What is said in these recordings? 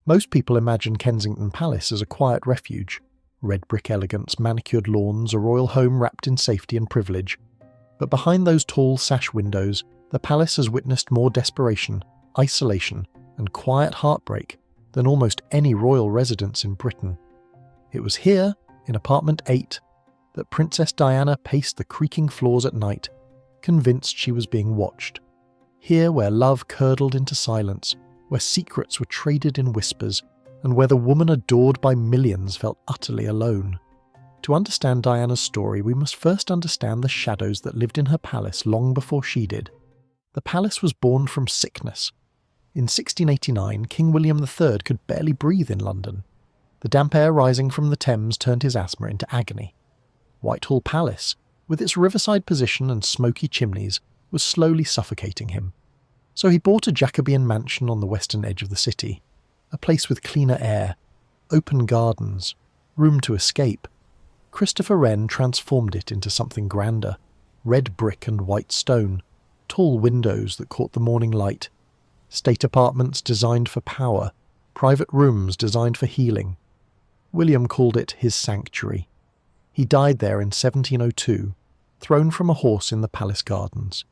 Most people imagine Kensington Palace as a quiet refuge, red brick elegance, manicured lawns, a royal home wrapped in safety and privilege. But behind those tall sash windows, the palace has witnessed more desperation, isolation, and quiet heartbreak than almost any royal residence in Britain. It was here, in apartment 8, that Princess Diana paced the creaking floors at night, convinced she was being watched. Here where love curdled into silence, where secrets were traded in whispers, and where the woman adored by millions felt utterly alone. To understand Diana's story, we must first understand the shadows that lived in her palace long before she did. The palace was born from sickness. In 1689, King William III could barely breathe in London. The damp air rising from the Thames turned his asthma into agony. Whitehall Palace, with its riverside position and smoky chimneys, was slowly suffocating him. So he bought a Jacobean mansion on the western edge of the city, a place with cleaner air, open gardens, room to escape. Christopher Wren transformed it into something grander, red brick and white stone, tall windows that caught the morning light, state apartments designed for power, private rooms designed for healing. William called it his sanctuary. He died there in 1702, thrown from a horse in the palace gardens.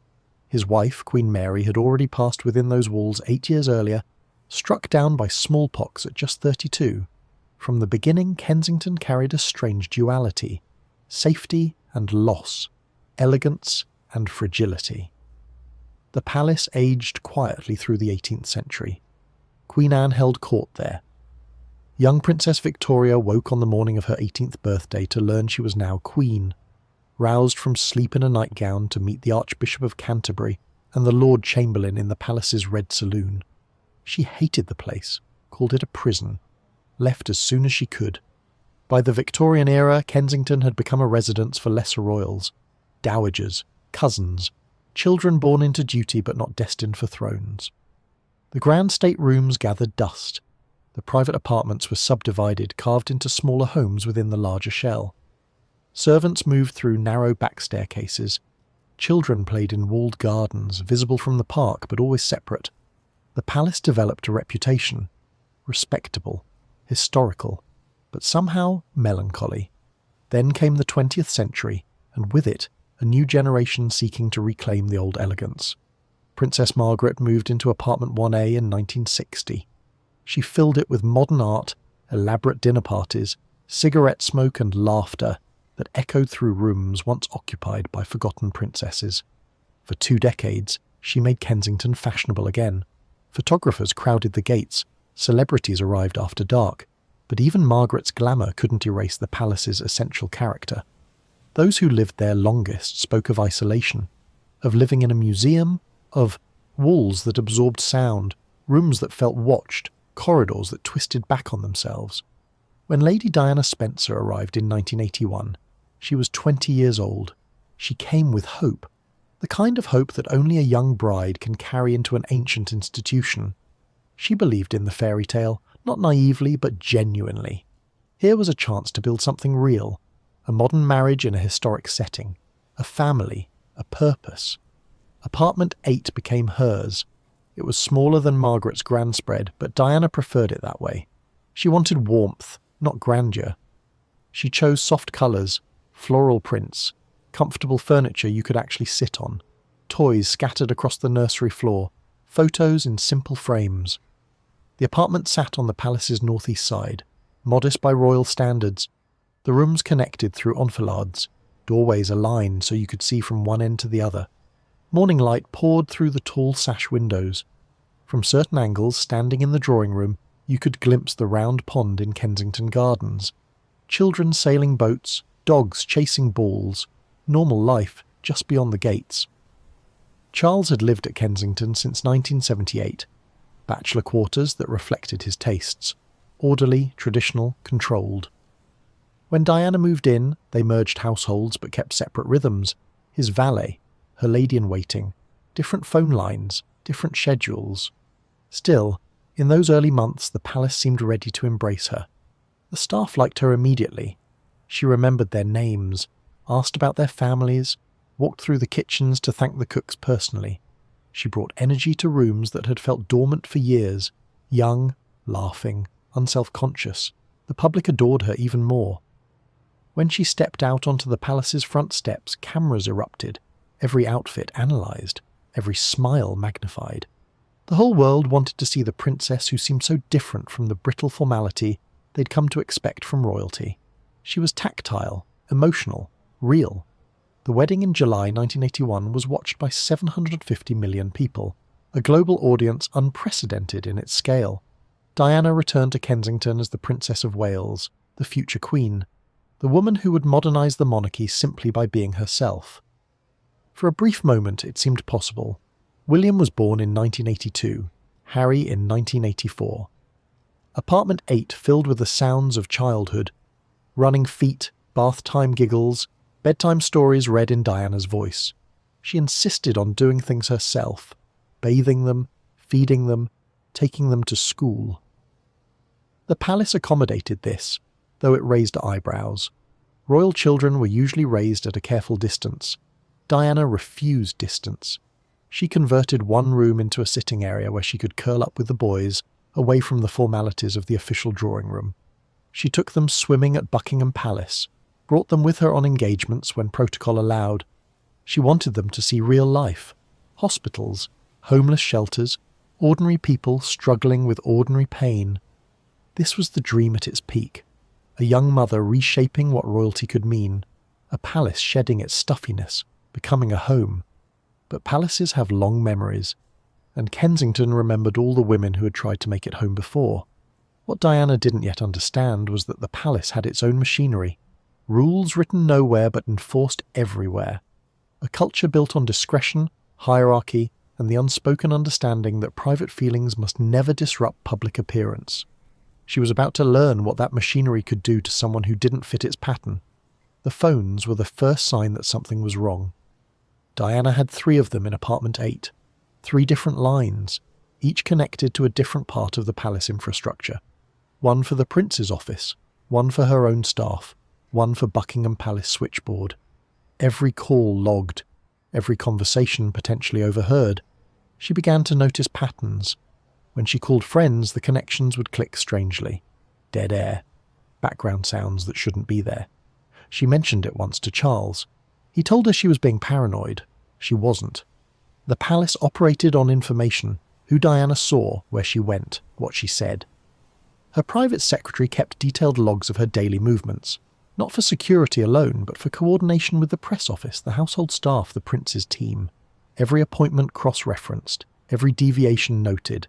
His wife, Queen Mary, had already passed within those walls 8 years earlier, struck down by smallpox at just 32. From the beginning, Kensington carried a strange duality: safety and loss, elegance and fragility. The palace aged quietly through the 18th century. Queen Anne held court there. Young Princess Victoria woke on the morning of her 18th birthday to learn she was now queen, roused from sleep in a nightgown to meet the Archbishop of Canterbury and the Lord Chamberlain in the palace's red saloon. She hated the place, called it a prison, left as soon as she could. By the Victorian era, Kensington had become a residence for lesser royals, dowagers, cousins, children born into duty but not destined for thrones. The grand state rooms gathered dust. The private apartments were subdivided, carved into smaller homes within the larger shell. Servants moved through narrow back staircases. Children played in walled gardens, visible from the park but always separate. The palace developed a reputation: respectable, historical, but somehow melancholy. Then came the 20th century, and with it, a new generation seeking to reclaim the old elegance. Princess Margaret moved into apartment 1A in 1960. She filled it with modern art, elaborate dinner parties, cigarette smoke and laughter that echoed through rooms once occupied by forgotten princesses. For 2 decades, she made Kensington fashionable again. Photographers crowded the gates, celebrities arrived after dark, but even Margaret's glamour couldn't erase the palace's essential character. Those who lived there longest spoke of isolation, of living in a museum, of walls that absorbed sound, rooms that felt watched, corridors that twisted back on themselves. When Lady Diana Spencer arrived in 1981, she was 20 years old. She came with hope, the kind of hope that only a young bride can carry into an ancient institution. She believed in the fairy tale, not naively but genuinely. Here was a chance to build something real, a modern marriage in a historic setting, a family, a purpose. Apartment 8 became hers. It was smaller than Margaret's grand spread, but Diana preferred it that way. She wanted warmth, not grandeur. She chose soft colours, floral prints, comfortable furniture you could actually sit on, toys scattered across the nursery floor, photos in simple frames. The apartment sat on the palace's northeast side, modest by royal standards. The rooms connected through enfilades, doorways aligned so you could see from one end to the other. Morning light poured through the tall sash windows. From certain angles, standing in the drawing room, you could glimpse the round pond in Kensington Gardens. Children sailing boats, dogs chasing balls, normal life just beyond the gates. Charles had lived at Kensington since 1978. Bachelor quarters that reflected his tastes. Orderly, traditional, controlled. When Diana moved in, they merged households but kept separate rhythms. His valet, her lady-in-waiting, different phone lines, different schedules. Still, in those early months the palace seemed ready to embrace her. The staff liked her immediately. She remembered their names, asked about their families, walked through the kitchens to thank the cooks personally. She brought energy to rooms that had felt dormant for years, young, laughing, unself-conscious. The public adored her even more. When she stepped out onto the palace's front steps, cameras erupted, every outfit analysed, every smile magnified. The whole world wanted to see the princess who seemed so different from the brittle formality they'd come to expect from royalty. She was tactile, emotional, real. The wedding in July 1981 was watched by 750 million people, a global audience unprecedented in its scale. Diana returned to Kensington as the Princess of Wales, the future queen, the woman who would modernise the monarchy simply by being herself. For a brief moment it seemed possible. William was born in 1982, Harry in 1984. Apartment 8 filled with the sounds of childhood, running feet, bath time giggles, bedtime stories read in Diana's voice. She insisted on doing things herself, bathing them, feeding them, taking them to school. The palace accommodated this, though it raised eyebrows. Royal children were usually raised at a careful distance. Diana refused distance. She converted one room into a sitting area where she could curl up with the boys, away from the formalities of the official drawing room. She took them swimming at Buckingham Palace, brought them with her on engagements when protocol allowed. She wanted them to see real life, hospitals, homeless shelters, ordinary people struggling with ordinary pain. This was the dream at its peak, a young mother reshaping what royalty could mean, a palace shedding its stuffiness, becoming a home. But palaces have long memories, and Kensington remembered all the women who had tried to make it home before. What Diana didn't yet understand was that the palace had its own machinery, rules written nowhere but enforced everywhere, a culture built on discretion, hierarchy, and the unspoken understanding that private feelings must never disrupt public appearance. She was about to learn what that machinery could do to someone who didn't fit its pattern. The phones were the first sign that something was wrong. Diana had 3 of them in apartment 8, 3 different lines, each connected to a different part of the palace infrastructure. One for the prince's office, one for her own staff, one for Buckingham Palace switchboard. Every call logged, every conversation potentially overheard. She began to notice patterns. When she called friends, the connections would click strangely. Dead air. Background sounds that shouldn't be there. She mentioned it once to Charles. He told her she was being paranoid. She wasn't. The palace operated on information, who Diana saw, where she went, what she said. Her private secretary kept detailed logs of her daily movements, not for security alone, but for coordination with the press office, the household staff, the prince's team. Every appointment cross-referenced, every deviation noted.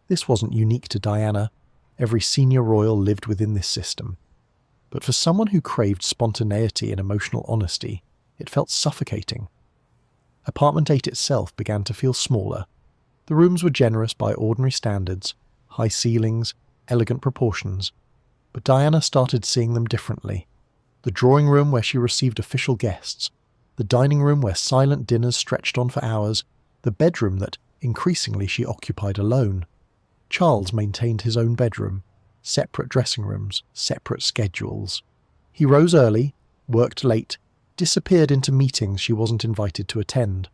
This wasn't unique to Diana. Every senior royal lived within this system. But for someone who craved spontaneity and emotional honesty, it felt suffocating. Apartment 8 itself began to feel smaller. The rooms were generous by ordinary standards, high ceilings, elegant proportions. But Diana started seeing them differently. The drawing room where she received official guests, the dining room where silent dinners stretched on for hours, the bedroom that, increasingly, she occupied alone. Charles maintained his own bedroom, separate dressing rooms, separate schedules. He rose early, worked late, disappeared into meetings she wasn't invited to attend.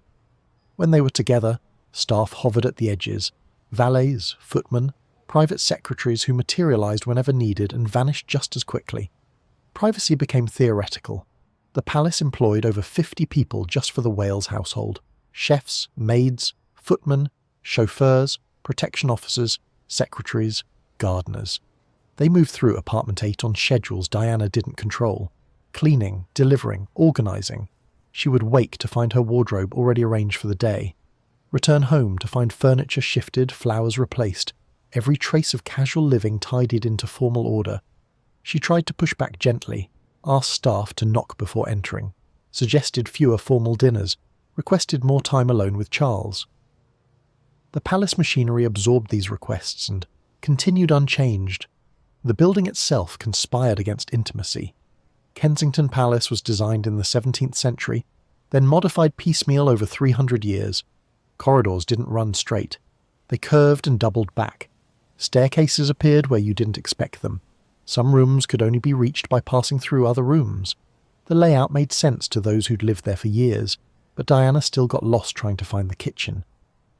When they were together, staff hovered at the edges, valets, footmen, private secretaries who materialised whenever needed and vanished just as quickly. Privacy became theoretical. The palace employed over 50 people just for the Wales household. Chefs, maids, footmen, chauffeurs, protection officers, secretaries, gardeners. They moved through apartment 8 on schedules Diana didn't control. Cleaning, delivering, organising. She would wake to find her wardrobe already arranged for the day. Return home to find furniture shifted, flowers replaced, every trace of casual living tidied into formal order. She tried to push back gently, asked staff to knock before entering, suggested fewer formal dinners, requested more time alone with Charles. The palace machinery absorbed these requests and continued unchanged. The building itself conspired against intimacy. Kensington Palace was designed in the 17th century, then modified piecemeal over 300 years. Corridors didn't run straight. They curved and doubled back. Staircases appeared where you didn't expect them. Some rooms could only be reached by passing through other rooms. The layout made sense to those who'd lived there for years, but Diana still got lost trying to find the kitchen.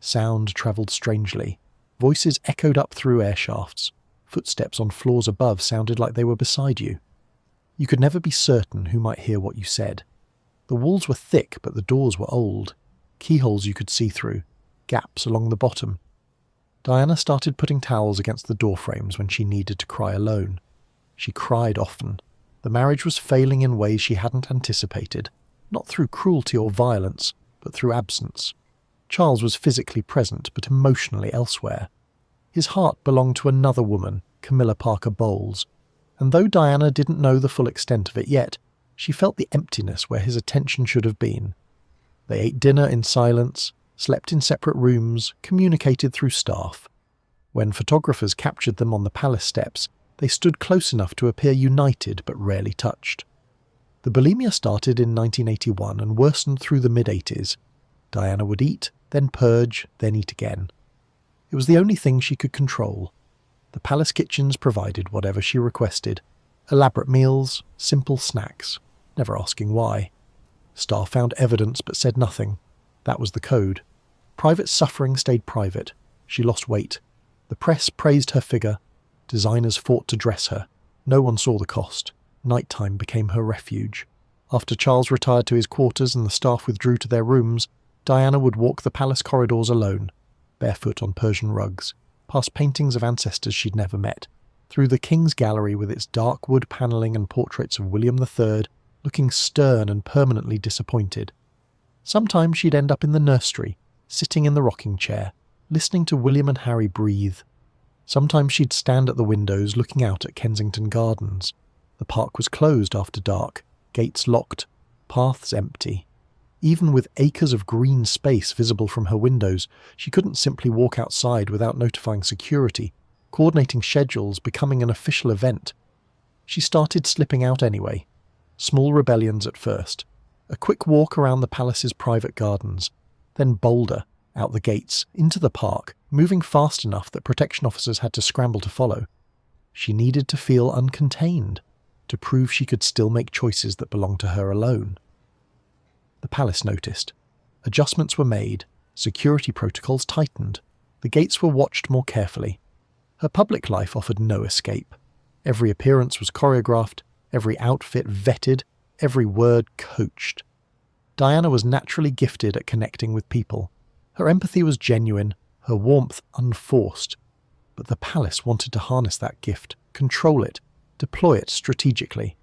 Sound travelled strangely. Voices echoed up through air shafts. Footsteps on floors above sounded like they were beside you. You could never be certain who might hear what you said. The walls were thick, but the doors were old. Keyholes you could see through, gaps along the bottom. Diana started putting towels against the door frames when she needed to cry alone. She cried often. The marriage was failing in ways she hadn't anticipated, not through cruelty or violence, but through absence. Charles was physically present, but emotionally elsewhere. His heart belonged to another woman, Camilla Parker Bowles, and though Diana didn't know the full extent of it yet, she felt the emptiness where his attention should have been. They ate dinner in silence, slept in separate rooms, communicated through staff. When photographers captured them on the palace steps, they stood close enough to appear united but rarely touched. The bulimia started in 1981 and worsened through the mid-80s. Diana would eat, then purge, then eat again. It was the only thing she could control. The palace kitchens provided whatever she requested. Elaborate meals, simple snacks, never asking why. Staff found evidence but said nothing. That was the code. Private suffering stayed private. She lost weight. The press praised her figure. Designers fought to dress her. No one saw the cost. Nighttime became her refuge. After Charles retired to his quarters and the staff withdrew to their rooms, Diana would walk the palace corridors alone, barefoot on Persian rugs, past paintings of ancestors she'd never met, through the King's Gallery with its dark wood panelling and portraits of William III, looking stern and permanently disappointed. Sometimes she'd end up in the nursery, sitting in the rocking chair, listening to William and Harry breathe. Sometimes she'd stand at the windows looking out at Kensington Gardens. The park was closed after dark, gates locked, paths empty. Even with acres of green space visible from her windows, she couldn't simply walk outside without notifying security, coordinating schedules, becoming an official event. She started slipping out anyway. Small rebellions at first. A quick walk around the palace's private gardens, then bolder, out the gates, into the park, moving fast enough that protection officers had to scramble to follow. She needed to feel uncontained, to prove she could still make choices that belonged to her alone. The palace noticed. Adjustments were made, security protocols tightened, the gates were watched more carefully. Her public life offered no escape. Every appearance was choreographed, every outfit vetted, every word coached. Diana was naturally gifted at connecting with people. Her empathy was genuine, her warmth unforced. But the palace wanted to harness that gift, control it, deploy it strategically.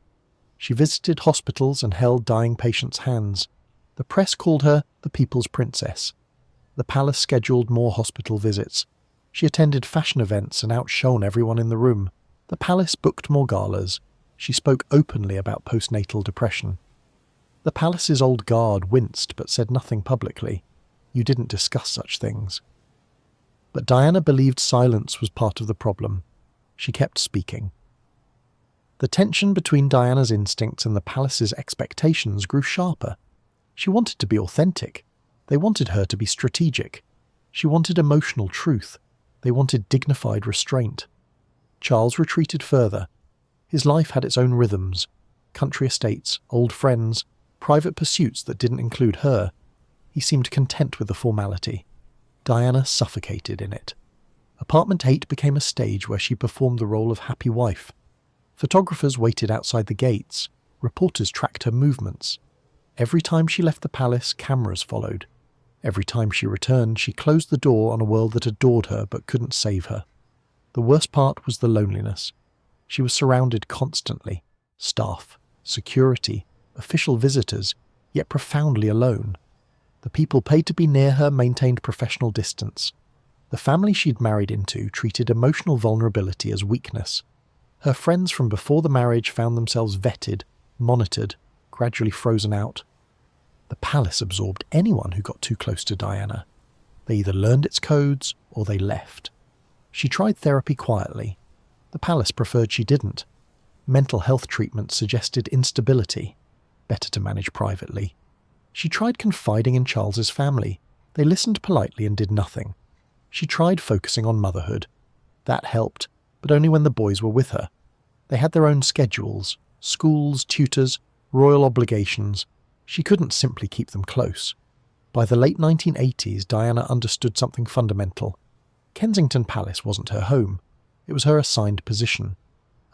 She visited hospitals and held dying patients' hands. The press called her the People's Princess. The palace scheduled more hospital visits. She attended fashion events and outshone everyone in the room. The palace booked more galas. She spoke openly about postnatal depression. The palace's old guard winced but said nothing publicly. You didn't discuss such things. But Diana believed silence was part of the problem. She kept speaking. The tension between Diana's instincts and the palace's expectations grew sharper. She wanted to be authentic. They wanted her to be strategic. She wanted emotional truth. They wanted dignified restraint. Charles retreated further. His life had its own rhythms. Country estates, old friends, private pursuits that didn't include her. He seemed content with the formality. Diana suffocated in it. Apartment 8 became a stage where she performed the role of happy wife. Photographers waited outside the gates. Reporters tracked her movements. Every time she left the palace, cameras followed. Every time she returned, she closed the door on a world that adored her but couldn't save her. The worst part was the loneliness. She was surrounded constantly. Staff, security, official visitors, yet profoundly alone. The people paid to be near her maintained professional distance. The family she'd married into treated emotional vulnerability as weakness. Her friends from before the marriage found themselves vetted, monitored, gradually frozen out. The palace absorbed anyone who got too close to Diana. They either learned its codes or they left. She tried therapy quietly. The palace preferred she didn't. Mental health treatment suggested instability. Better to manage privately. She tried confiding in Charles's family. They listened politely and did nothing. She tried focusing on motherhood. That helped, but only when the boys were with her. They had their own schedules, schools, tutors, royal obligations. She couldn't simply keep them close. By the late 1980s, Diana understood something fundamental. Kensington Palace wasn't her home. It was her assigned position.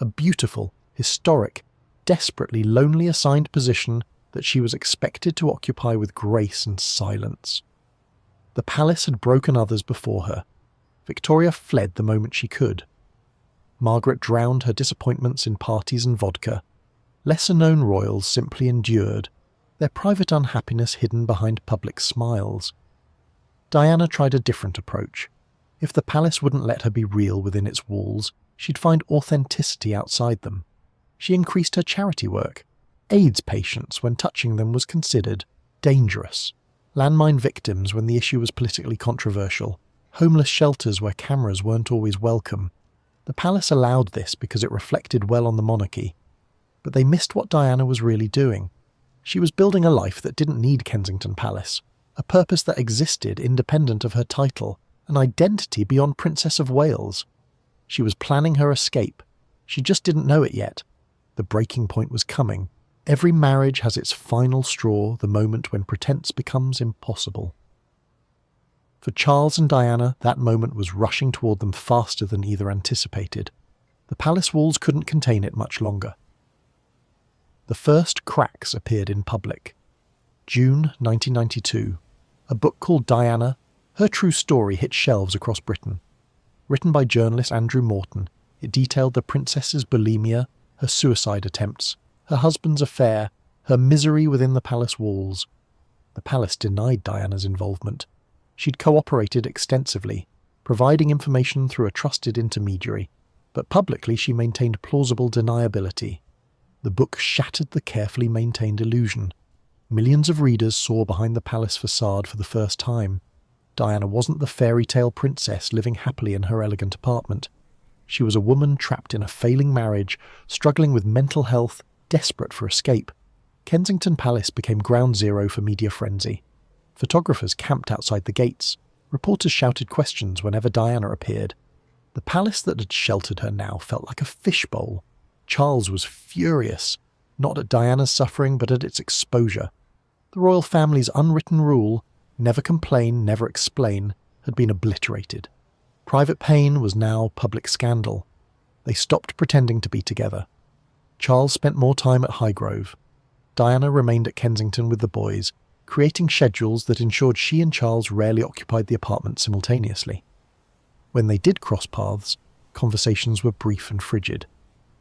A beautiful, historic, desperately lonely assigned position that she was expected to occupy with grace and silence. The palace had broken others before her. Victoria fled the moment she could. Margaret drowned her disappointments in parties and vodka. Lesser-known royals simply endured, their private unhappiness hidden behind public smiles. Diana tried a different approach. If the palace wouldn't let her be real within its walls, she'd find authenticity outside them. She increased her charity work. AIDS patients, when touching them, was considered dangerous. Landmine victims when the issue was politically controversial. Homeless shelters where cameras weren't always welcome. The palace allowed this because it reflected well on the monarchy. But they missed what Diana was really doing. She was building a life that didn't need Kensington Palace, a purpose that existed independent of her title, an identity beyond Princess of Wales. She was planning her escape. She just didn't know it yet. The breaking point was coming. Every marriage has its final straw, the moment when pretense becomes impossible. For Charles and Diana, that moment was rushing toward them faster than either anticipated. The palace walls couldn't contain it much longer. The first cracks appeared in public. June 1992. A book called Diana, Her True Story hit shelves across Britain. Written by journalist Andrew Morton, it detailed the princess's bulimia, her suicide attempts, her husband's affair, her misery within the palace walls. The palace denied Diana's involvement. She'd cooperated extensively, providing information through a trusted intermediary, but publicly she maintained plausible deniability. The book shattered the carefully maintained illusion. Millions of readers saw behind the palace facade for the first time. Diana wasn't the fairy tale princess living happily in her elegant apartment. She was a woman trapped in a failing marriage, struggling with mental health, desperate for escape. Kensington Palace became ground zero for media frenzy. Photographers camped outside the gates. Reporters shouted questions whenever Diana appeared. The palace that had sheltered her now felt like a fishbowl. Charles was furious, not at Diana's suffering but at its exposure. The royal family's unwritten rule, never complain, never explain, had been obliterated. Private pain was now public scandal. They stopped pretending to be together. Charles spent more time at Highgrove. Diana remained at Kensington with the boys, creating schedules that ensured she and Charles rarely occupied the apartment simultaneously. When they did cross paths, conversations were brief and frigid.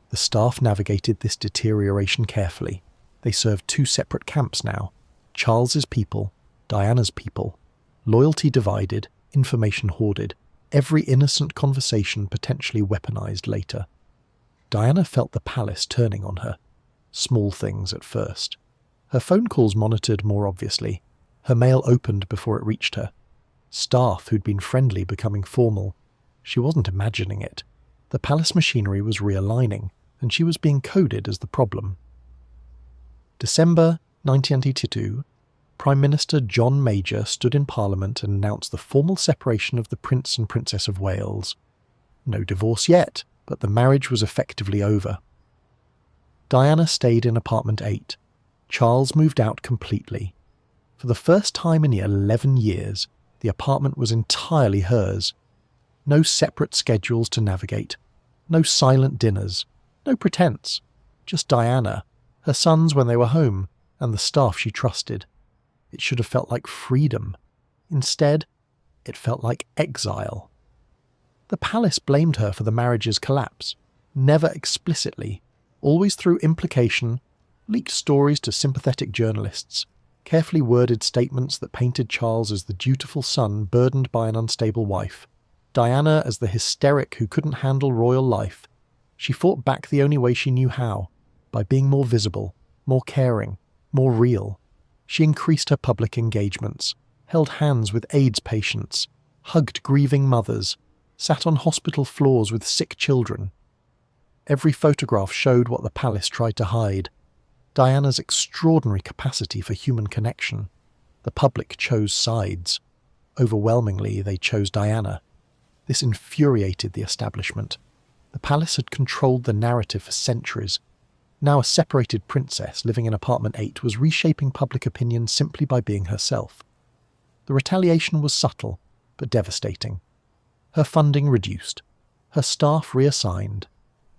The staff navigated this deterioration carefully. They served two separate camps now. Charles's people, Diana's people. Loyalty divided, information hoarded. Every innocent conversation potentially weaponized later. Diana felt the palace turning on her. Small things at first. Her phone calls monitored more obviously. Her mail opened before it reached her. Staff who'd been friendly becoming formal. She wasn't imagining it. The palace machinery was realigning, and she was being coded as the problem. December 1992, Prime Minister John Major stood in Parliament and announced the formal separation of the Prince and Princess of Wales. No divorce yet, but the marriage was effectively over. Diana stayed in apartment 8. Charles moved out completely. For the first time in 11 years, the apartment was entirely hers. No separate schedules to navigate. No silent dinners. No pretense. Just Diana, her sons when they were home, and the staff she trusted. It should have felt like freedom. Instead, it felt like exile. The palace blamed her for the marriage's collapse. Never explicitly. Always through implication. Leaked stories to sympathetic journalists. Carefully worded statements that painted Charles as the dutiful son burdened by an unstable wife. Diana as the hysteric who couldn't handle royal life. She fought back the only way she knew how, by being more visible, more caring, more real. She increased her public engagements, held hands with AIDS patients, hugged grieving mothers, sat on hospital floors with sick children. Every photograph showed what the palace tried to hide. Diana's extraordinary capacity for human connection. The public chose sides. Overwhelmingly, they chose Diana. This infuriated the establishment. The palace had controlled the narrative for centuries. Now a separated princess living in apartment 8 was reshaping public opinion simply by being herself. The retaliation was subtle, but devastating. Her funding reduced. her staff reassigned.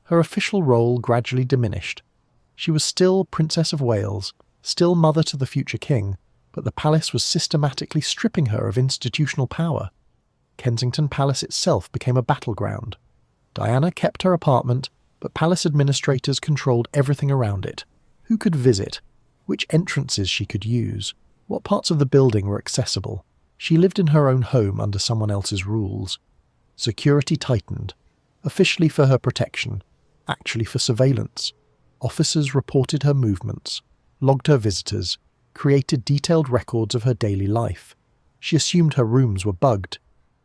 Her official role gradually diminished. She was still Princess of Wales, still mother to the future king, but the palace was systematically stripping her of institutional power. Kensington Palace itself became a battleground. Diana kept her apartment, but palace administrators controlled everything around it. Who could visit? Which entrances she could use? What parts of the building were accessible? She lived in her own home under someone else's rules. Security tightened, officially for her protection, actually for surveillance. Officers reported her movements, logged her visitors, created detailed records of her daily life. She assumed her rooms were bugged,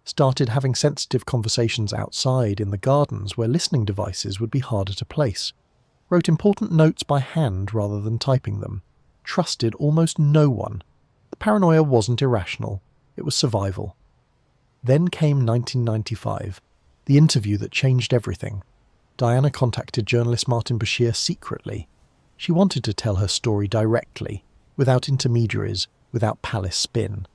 started having sensitive conversations outside in the gardens where listening devices would be harder to place, wrote important notes by hand rather than typing them, trusted almost no one. The paranoia wasn't irrational, it was survival. Then came 1995, the interview that changed everything. Diana contacted journalist Martin Bashir secretly. She wanted to tell her story directly, without intermediaries, without palace spin.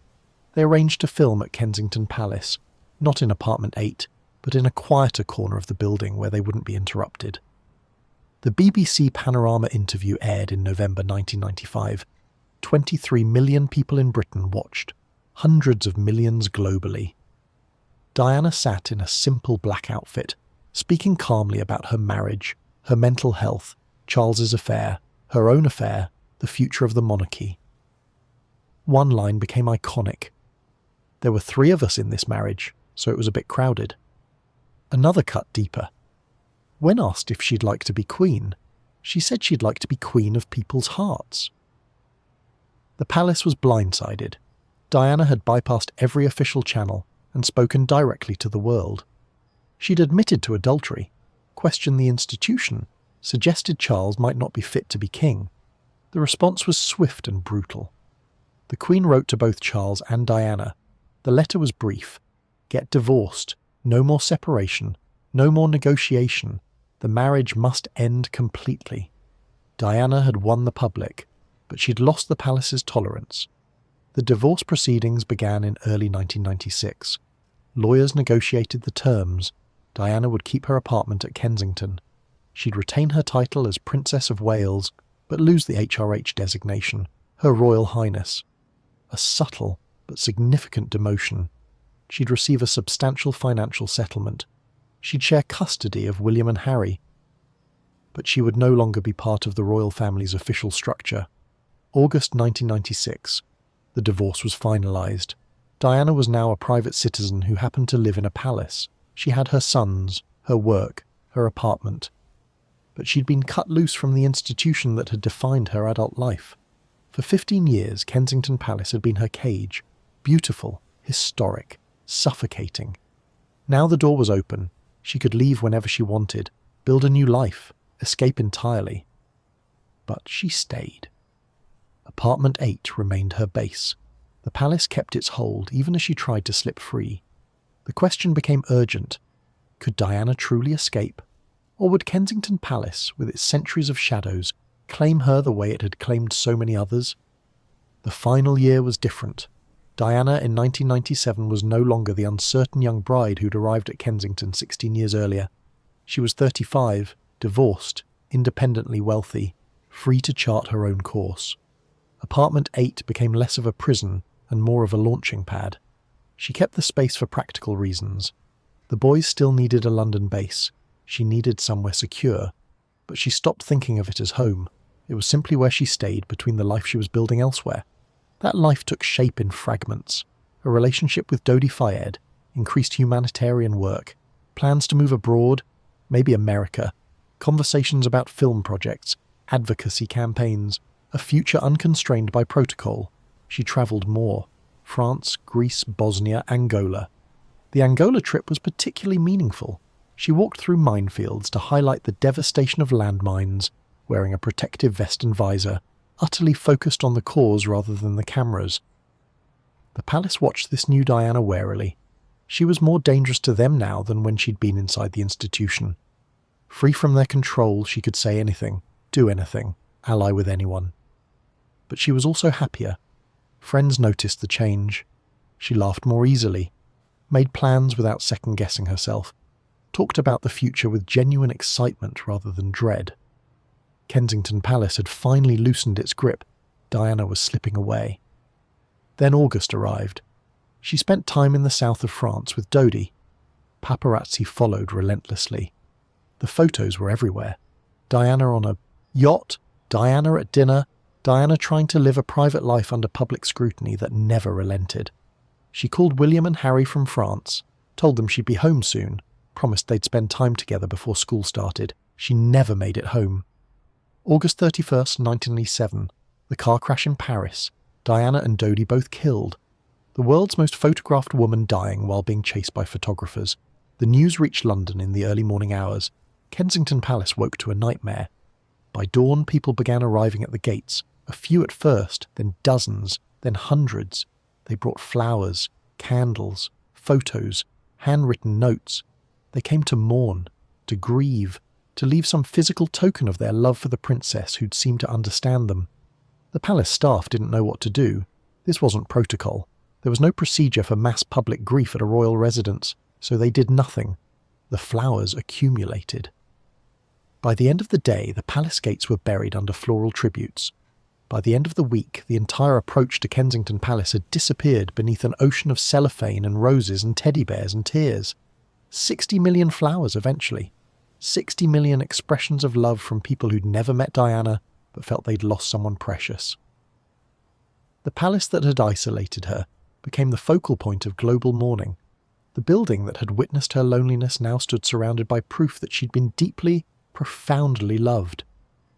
They arranged to film at Kensington Palace, not in apartment 8, but in a quieter corner of the building where they wouldn't be interrupted. The BBC Panorama interview aired in November 1995. 23 million people in Britain watched, hundreds of millions globally. Diana sat in a simple black outfit, speaking calmly about her marriage, her mental health, Charles's affair, her own affair, the future of the monarchy. One line became iconic. There were 3 of us in this marriage, so it was a bit crowded. Another cut deeper. When asked if she'd like to be queen, she said she'd like to be queen of people's hearts. The palace was blindsided. Diana had bypassed every official channel and spoken directly to the world. She'd admitted to adultery, questioned the institution, suggested Charles might not be fit to be king. The response was swift and brutal. The Queen wrote to both Charles and Diana. The letter was brief. Get divorced. No more separation. No more negotiation. The marriage must end completely. Diana had won the public, but she'd lost the palace's tolerance. The divorce proceedings began in early 1996. Lawyers negotiated the terms. Diana would keep her apartment at Kensington. She'd retain her title as Princess of Wales, but lose the HRH designation, Her Royal Highness. A subtle but significant demotion. She'd receive a substantial financial settlement. She'd share custody of William and Harry. But she would no longer be part of the royal family's official structure. August 1996. The divorce was finalised. Diana was now a private citizen who happened to live in a palace. She had her sons, her work, her apartment. But she'd been cut loose from the institution that had defined her adult life. For 15 years, Kensington Palace had been her cage. Beautiful, historic, suffocating. Now the door was open. She could leave whenever she wanted, build a new life, escape entirely. But she stayed. Apartment 8 remained her base. The palace kept its hold even as she tried to slip free. The question became urgent. Could Diana truly escape? Or would Kensington Palace, with its centuries of shadows, claim her the way it had claimed so many others? The final year was different. Diana in 1997 was no longer the uncertain young bride who'd arrived at Kensington 16 years earlier. She was 35, divorced, independently wealthy, free to chart her own course. Apartment 8 became less of a prison and more of a launching pad. She kept the space for practical reasons. The boys still needed a London base. She needed somewhere secure, but she stopped thinking of it as home. It was simply where she stayed between the life she was building elsewhere. That life took shape in fragments. A relationship with Dodi Fayed, increased humanitarian work, plans to move abroad, maybe America, conversations about film projects, advocacy campaigns, a future unconstrained by protocol. She travelled more. France, Greece, Bosnia, Angola. The Angola trip was particularly meaningful. She walked through minefields to highlight the devastation of landmines, wearing a protective vest and visor, utterly focused on the cause rather than the cameras. The palace watched this new Diana warily. She was more dangerous to them now than when she'd been inside the institution. Free from their control, she could say anything, do anything, ally with anyone. But she was also happier. Friends noticed the change. She laughed more easily, made plans without second-guessing herself, talked about the future with genuine excitement rather than dread. Kensington Palace had finally loosened its grip. Diana was slipping away. Then August arrived. She spent time in the south of France with Dodi. Paparazzi followed relentlessly. The photos were everywhere. Diana on a yacht, Diana at dinner, Diana trying to live a private life under public scrutiny that never relented. She called William and Harry from France, told them she'd be home soon, promised they'd spend time together before school started. She never made it home. August 31st, 1987, the car crash in Paris. Diana and Dodi both killed. The world's most photographed woman dying while being chased by photographers. The news reached London in the early morning hours. Kensington Palace woke to a nightmare. By dawn, people began arriving at the gates. A few at first, then dozens, then hundreds. They brought flowers, candles, photos, handwritten notes. They came to mourn, to grieve, to leave some physical token of their love for the princess who'd seemed to understand them. The palace staff didn't know what to do. This wasn't protocol. There was no procedure for mass public grief at a royal residence, so they did nothing. The flowers accumulated. By the end of the day, the palace gates were buried under floral tributes. By the end of the week, the entire approach to Kensington Palace had disappeared beneath an ocean of cellophane and roses and teddy bears and tears. 60 million flowers eventually. 60 million expressions of love from people who'd never met Diana but felt they'd lost someone precious. The palace that had isolated her became the focal point of global mourning. The building that had witnessed her loneliness now stood surrounded by proof that she'd been deeply, profoundly loved.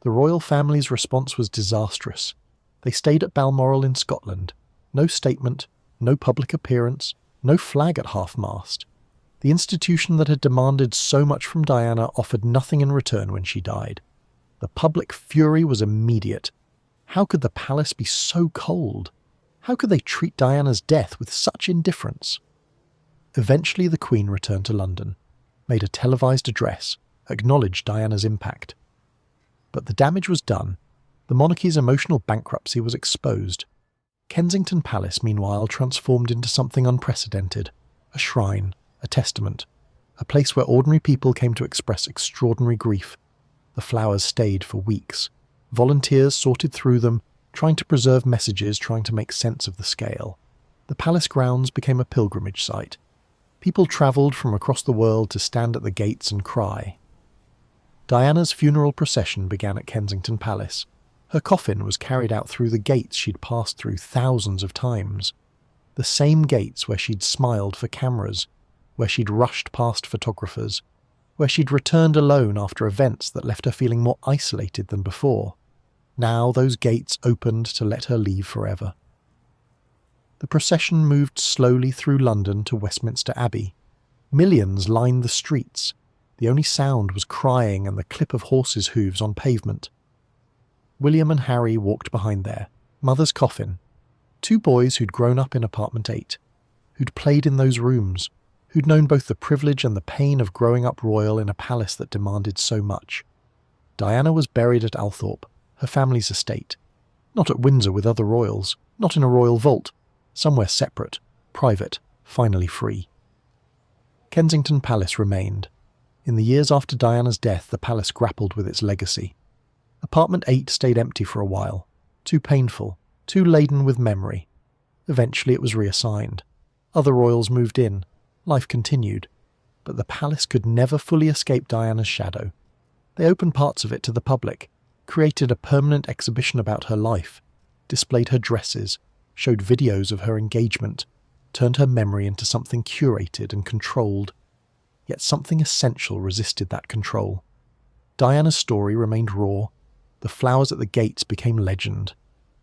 The royal family's response was disastrous. They stayed at Balmoral in Scotland. No statement, no public appearance, no flag at half-mast. The institution that had demanded so much from Diana offered nothing in return when she died. The public fury was immediate. How could the palace be so cold? How could they treat Diana's death with such indifference? Eventually the Queen returned to London, made a televised address, acknowledged Diana's impact. But the damage was done. The monarchy's emotional bankruptcy was exposed. Kensington Palace, meanwhile, transformed into something unprecedented. A shrine, a testament, a place where ordinary people came to express extraordinary grief. The flowers stayed for weeks. Volunteers sorted through them, trying to preserve messages, trying to make sense of the scale. The palace grounds became a pilgrimage site. People travelled from across the world to stand at the gates and cry. Diana's funeral procession began at Kensington Palace. Her coffin was carried out through the gates she'd passed through thousands of times. The same gates where she'd smiled for cameras, where she'd rushed past photographers, where she'd returned alone after events that left her feeling more isolated than before. Now those gates opened to let her leave forever. The procession moved slowly through London to Westminster Abbey. Millions lined the streets. The only sound was crying and the clip of horses' hooves on pavement. William and Harry walked behind their mother's coffin. Two boys who'd grown up in apartment 8, who'd played in those rooms, who'd known both the privilege and the pain of growing up royal in a palace that demanded so much. Diana was buried at Althorpe, her family's estate. Not at Windsor with other royals, not in a royal vault, somewhere separate, private, finally free. Kensington Palace remained. In the years after Diana's death, the palace grappled with its legacy. Apartment 8 stayed empty for a while, too painful, too laden with memory. Eventually it was reassigned. Other royals moved in. Life continued. But the palace could never fully escape Diana's shadow. They opened parts of it to the public, created a permanent exhibition about her life, displayed her dresses, showed videos of her engagement, turned her memory into something curated and controlled. Yet something essential resisted that control. Diana's story remained raw. The flowers at the gates became legend.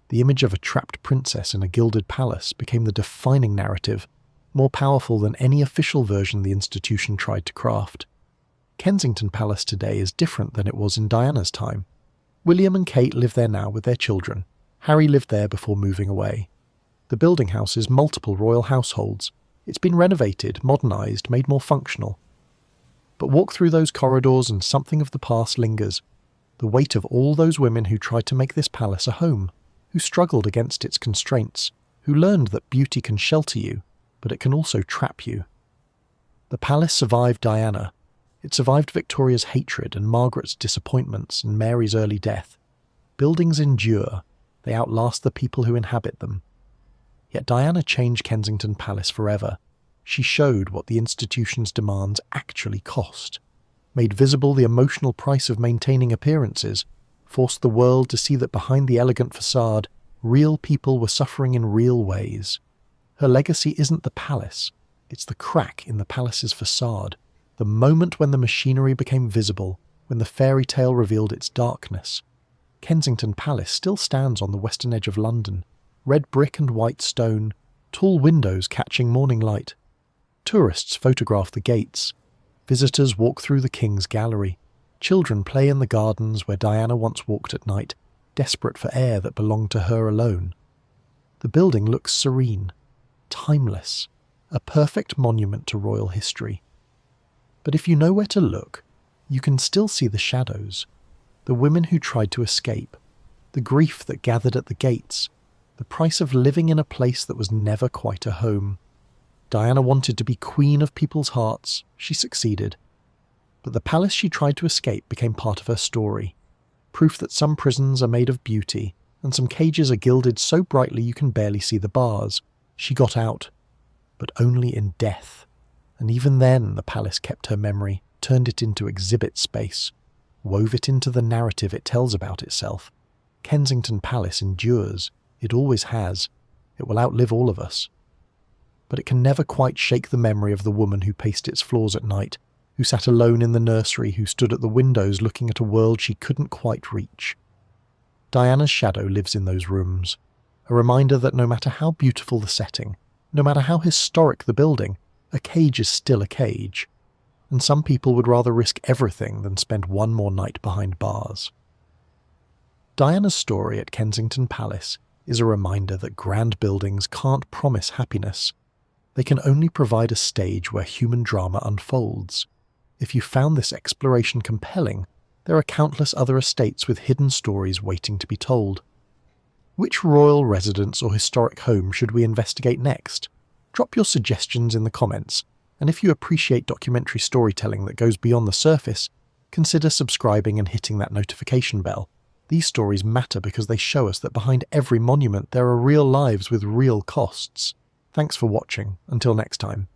The image of a trapped princess in a gilded palace became the defining narrative, more powerful than any official version the institution tried to craft. Kensington Palace today is different than it was in Diana's time. William and Kate live there now with their children. Harry lived there before moving away. The building houses multiple royal households. It's been renovated, modernised, made more functional. But walk through those corridors and something of the past lingers. The weight of all those women who tried to make this palace a home, who struggled against its constraints, who learned that beauty can shelter you, but it can also trap you. The palace survived Diana, It survived Victoria's hatred and Margaret's disappointments and Mary's early death. Buildings endure. They outlast the people who inhabit them. Yet Diana changed Kensington Palace forever. She showed what the institution's demands actually cost, made visible the emotional price of maintaining appearances, forced the world to see that behind the elegant facade, real people were suffering in real ways. Her legacy isn't the palace, it's the crack in the palace's facade, the moment when the machinery became visible, when the fairy tale revealed its darkness. Kensington Palace still stands on the western edge of London, red brick and white stone, tall windows catching morning light. Tourists photograph the gates. Visitors walk through the King's Gallery. Children play in the gardens where Diana once walked at night, desperate for air that belonged to her alone. The building looks serene, timeless, a perfect monument to royal history. But if you know where to look, you can still see the shadows, the women who tried to escape, the grief that gathered at the gates, the price of living in a place that was never quite a home. Diana wanted to be queen of people's hearts. She succeeded. But the palace she tried to escape became part of her story. Proof that some prisons are made of beauty, and some cages are gilded so brightly you can barely see the bars. She got out, but only in death. And even then the palace kept her memory, turned it into exhibit space, wove it into the narrative it tells about itself. Kensington Palace endures. It always has. It will outlive all of us. But it can never quite shake the memory of the woman who paced its floors at night, who sat alone in the nursery, who stood at the windows looking at a world she couldn't quite reach. Diana's shadow lives in those rooms, a reminder that no matter how beautiful the setting, no matter how historic the building, a cage is still a cage, and some people would rather risk everything than spend one more night behind bars. Diana's story at Kensington Palace is a reminder that grand buildings can't promise happiness. They can only provide a stage where human drama unfolds. If you found this exploration compelling, there are countless other estates with hidden stories waiting to be told. Which royal residence or historic home should we investigate next? Drop your suggestions in the comments, and if you appreciate documentary storytelling that goes beyond the surface, consider subscribing and hitting that notification bell. These stories matter because they show us that behind every monument there are real lives with real costs. Thanks for watching. Until next time.